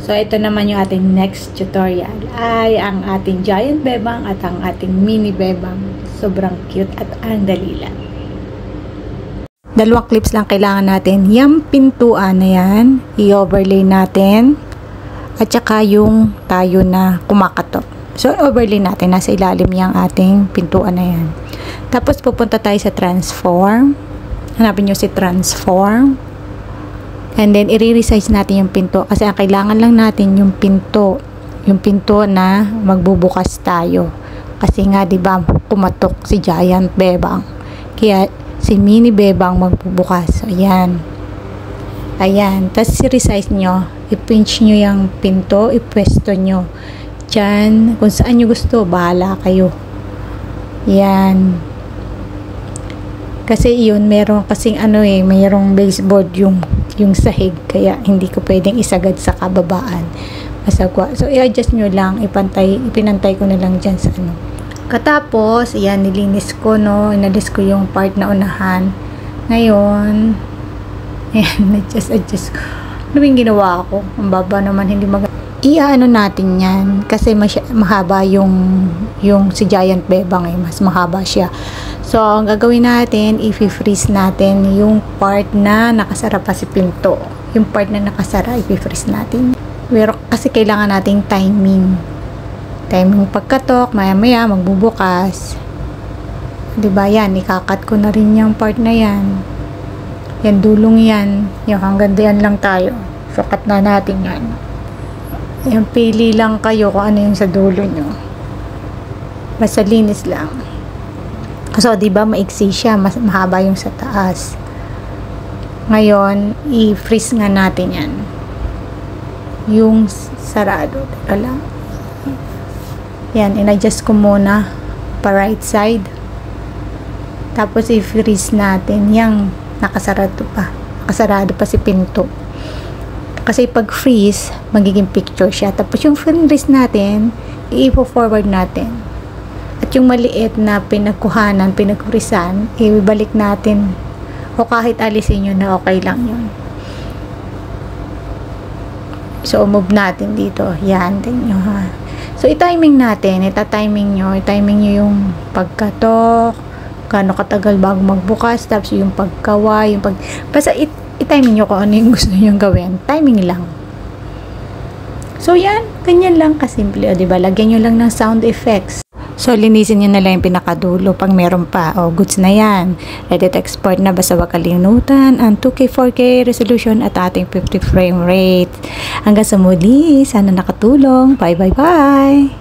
So, ito naman yung ating next tutorial ay ang ating giant bebang at ang ating mini bebang. Sobrang cute at ang dali lang. Dalawang clips lang kailangan natin. Yung pintuan na yan, i-overlay natin. At saka yung tayo na kumakatok. So, overlay natin. Nasa ilalim yung ating pintuan na yan. Tapos, pupunta tayo sa transform. Hanapin nyo si transform. And then, i-resize natin yung pinto. Kasi ang kailangan lang natin yung pinto. Yung pinto na magbubukas tayo. Kasi nga, di ba kumatok si giant bebang. Kaya, si mini bebang magbubukas. Ayan. Ayan. Tapos, i-resize nyo. I-pinch nyo yung pinto. I-pwesto nyo. Diyan. Kung saan nyo gusto, bahala kayo. Yan. Kasi yun, meron kasing mayroong baseboard yung sahig, kaya hindi ko pwedeng isagad sa kababaan. Masagwa. So, i-adjust nyo lang, ipinantay ko na lang dyan sa Katapos, yan, nilinis ko, inalis ko yung part na unahan. Ngayon, ayan, adjust ko. Ano yung ginawa ko? Ang baba naman, hindi iaano natin yan kasi mahaba yung si giant bebang mas mahaba siya. So, ang gagawin natin, i-freeze natin yung part na nakasara pa si pinto. Yung part na nakasara, i-freeze natin. Pero kasi kailangan nating timing. Timing pagkatok, maya-maya magbubukas. 'Di ba yan? Ikakat ko na rin yung part na yan. Yan, dulong yan. Yung hanggang diyan lang tayo. So, cut na natin yan. Yung pili lang kayo kung ano yung sa dulo nyo. Basta linis lang. So, diba maiksi siya, mas mahaba yung sa taas. Ngayon, i-freeze nga natin yan. Yung sarado. Teka lang. Yan, in-adjust ko muna pa right side. Tapos, i-freeze natin yung nakasarado pa. Nakasarado pa si pinto. Kasi pag freeze, magiging picture siya. Tapos yung freeze natin, i-forward natin. At yung maliit na pinagkurisan, ibalik natin. O kahit alisin nyo na okay lang yun. So, move natin dito. Yan, tingnan nyo ha. So, i-timing natin. Ita-timing nyo yung pagkatok, gaano katagal bago magbukas, tapos yung pagkawa, basta i-timing nyo kung ano yung gusto nyo gawin. Timing lang. So, yan. Ganyan lang kasimple. O, diba? Lagyan nyo lang ng sound effects. So, linisin nyo na lang yung pinakadulo pag meron pa. O, goods na yan. Ready to export na. Basta wag kalimutan ang 2K, 4K resolution at ating 50 frame rate. Hanggang sa muli. Sana nakatulong. Bye, bye, bye!